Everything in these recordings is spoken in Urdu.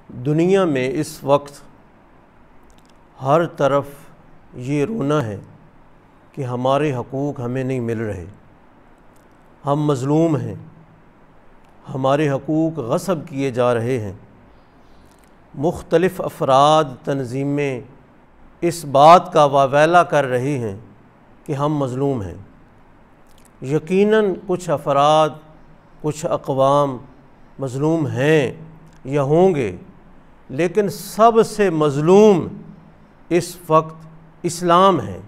دنیا میں اس وقت ہر طرف یہ رونا ہے کہ ہمارے حقوق ہمیں نہیں مل رہے، ہم مظلوم ہیں، ہمارے حقوق غصب کیے جا رہے ہیں۔ مختلف افراد، تنظیمیں اس بات کا واویلا کر رہی ہیں کہ ہم مظلوم ہیں۔ یقیناً کچھ افراد، کچھ اقوام مظلوم ہیں یا ہوں گے، لیکن سب سے مظلوم اس وقت اسلام ہے۔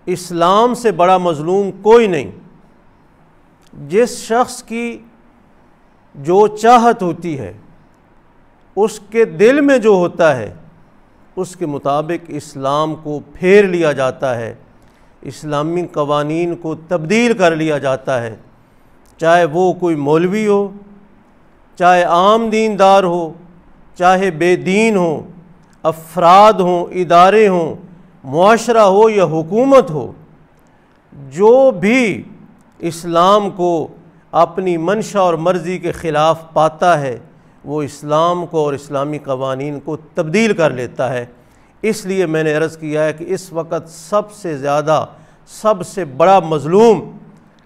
اسلام سے بڑا مظلوم کوئی نہیں۔ جس شخص کی جو چاہت ہوتی ہے، اس کے دل میں جو ہوتا ہے، اس کے مطابق اسلام کو پھیر لیا جاتا ہے، اسلامی قوانین کو تبدیل کر لیا جاتا ہے، چاہے وہ کوئی مولوی ہو، چاہے عام دیندار ہو، چاہے بے دین ہو، افراد ہوں، ادارے ہوں، معاشرہ ہو یا حکومت ہو۔ جو بھی اسلام کو اپنی منشا اور مرضی کے خلاف پاتا ہے، وہ اسلام کو اور اسلامی قوانین کو تبدیل کر لیتا ہے۔ اس لیے میں نے عرض کیا ہے کہ اس وقت سب سے زیادہ، سب سے بڑا مظلوم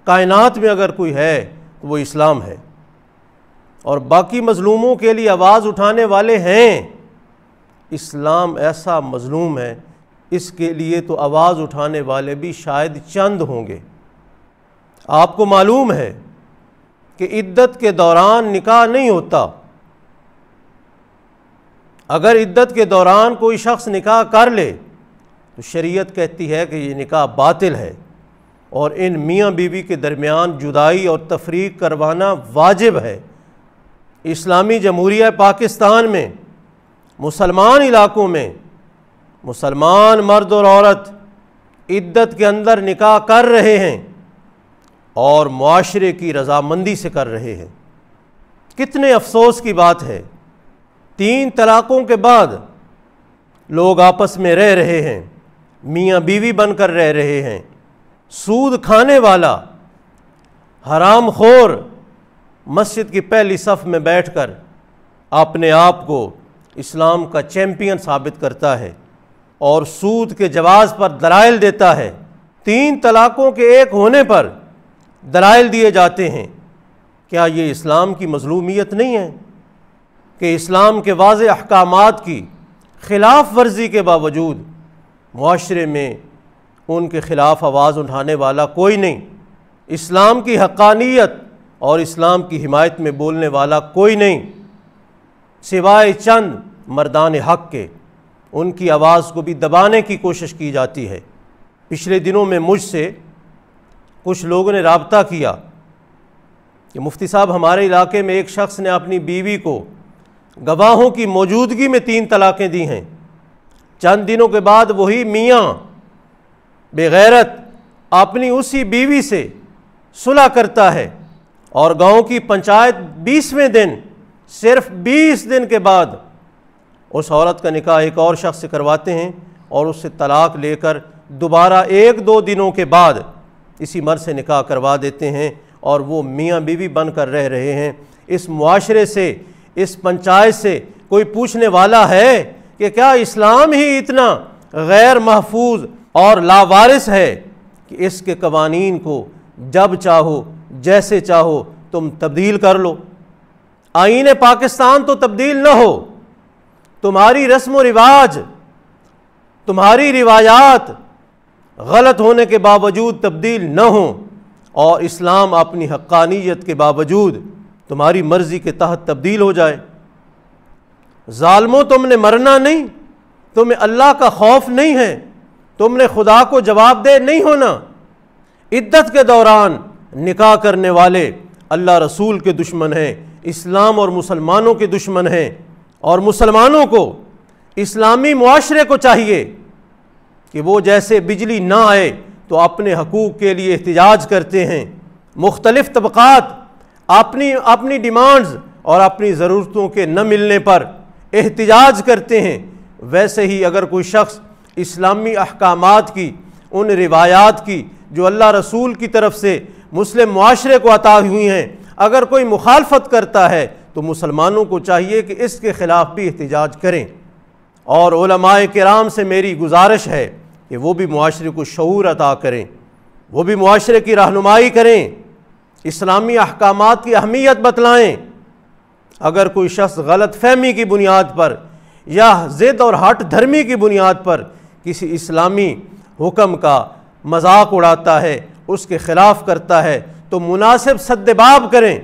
کائنات میں اگر کوئی ہے تو وہ اسلام ہے، اور باقی مظلوموں کے لیے آواز اٹھانے والے ہیں۔ اسلام ایسا مظلوم ہے، اس کے لیے تو آواز اٹھانے والے بھی شاید چند ہوں گے۔ آپ کو معلوم ہے کہ عدت کے دوران نکاح نہیں ہوتا۔ اگر عدت کے دوران کوئی شخص نکاح کر لے تو شریعت کہتی ہے کہ یہ نکاح باطل ہے، اور ان میاں بیوی کے درمیان جدائی اور تفریق کروانا واجب ہے۔ اسلامی جمہوریہ پاکستان میں مسلمان علاقوں میں مسلمان مرد اور عورت عدت کے اندر نکاح کر رہے ہیں اور معاشرے کی رضامندی سے کر رہے ہیں۔ کتنے افسوس کی بات ہے، 3 طلاقوں کے بعد لوگ آپس میں رہ رہے ہیں، میاں بیوی بن کر رہ رہے ہیں۔ سود کھانے والا حرام خور مسجد کی پہلی صف میں بیٹھ کر اپنے آپ کو اسلام کا چیمپئن ثابت کرتا ہے اور سود کے جواز پر دلائل دیتا ہے۔ 3 طلاقوں کے ایک ہونے پر دلائل دیے جاتے ہیں۔ کیا یہ اسلام کی مظلومیت نہیں ہے کہ اسلام کے واضح احکامات کی خلاف ورزی کے باوجود معاشرے میں ان کے خلاف آواز اٹھانے والا کوئی نہیں، اسلام کی حقانیت اور اسلام کی حمایت میں بولنے والا کوئی نہیں، سوائے چند مردان حق کے؟ ان کی آواز کو بھی دبانے کی کوشش کی جاتی ہے۔ پچھلے دنوں میں مجھ سے کچھ لوگوں نے رابطہ کیا کہ مفتی صاحب، ہمارے علاقے میں ایک شخص نے اپنی بیوی کو گواہوں کی موجودگی میں 3 طلاقیں دی ہیں۔ چند دنوں کے بعد وہی میاں بغیرت اپنی اسی بیوی سے صلح کرتا ہے، اور گاؤں کی پنچایت 20ویں دن، صرف 20 دن کے بعد اس عورت کا نکاح ایک اور شخص سے کرواتے ہیں، اور اس سے طلاق لے کر دوبارہ 1-2 دنوں کے بعد اسی مرد سے نکاح کروا دیتے ہیں، اور وہ میاں بیوی بن کر رہ رہے ہیں۔ اس معاشرے سے، اس پنچایت سے کوئی پوچھنے والا ہے کہ کیا اسلام ہی اتنا غیر محفوظ اور لاوارث ہے کہ اس کے قوانین کو جب چاہو، جیسے چاہو تم تبدیل کر لو؟ آئین پاکستان تو تبدیل نہ ہو، تمہاری رسم و رواج، تمہاری روایات غلط ہونے کے باوجود تبدیل نہ ہوں، اور اسلام اپنی حقانیت کے باوجود تمہاری مرضی کے تحت تبدیل ہو جائے۔ ظالموں، تم نے مرنا نہیں، تمہیں اللہ کا خوف نہیں ہے، تم نے خدا کو جواب دہ نہیں ہونا۔ عدت کے دوران نکاح کرنے والے اللہ رسول کے دشمن ہیں، اسلام اور مسلمانوں کے دشمن ہیں، اور مسلمانوں کو، اسلامی معاشرے کو چاہیے کہ وہ جیسے بجلی نہ آئے تو اپنے حقوق کے لیے احتجاج کرتے ہیں۔ مختلف طبقات اپنی ڈیمانڈز اور اپنی ضرورتوں کے نہ ملنے پر احتجاج کرتے ہیں، ویسے ہی اگر کوئی شخص اسلامی احکامات کی، ان روایات کی جو اللہ رسول کی طرف سے مسلم معاشرے کو عطا ہوئی ہیں، اگر کوئی مخالفت کرتا ہے تو مسلمانوں کو چاہیے کہ اس کے خلاف بھی احتجاج کریں۔ اور علماء کرام سے میری گزارش ہے کہ وہ بھی معاشرے کو شعور عطا کریں، وہ بھی معاشرے کی رہنمائی کریں، اسلامی احکامات کی اہمیت بتلائیں۔ اگر کوئی شخص غلط فہمی کی بنیاد پر یا ضد اور ہٹ دھرمی کی بنیاد پر کسی اسلامی حکم کا مذاق اڑاتا ہے، اس کے خلاف کرتا ہے، تو مناسب سد باب کریں،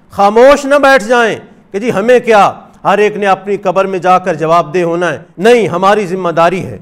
خاموش نہ بیٹھ جائیں کہ جی ہمیں کیا، ہر ایک نے اپنی قبر میں جا کر جواب دہ ہونا ہے۔ نہیں، ہماری ذمہ داری ہے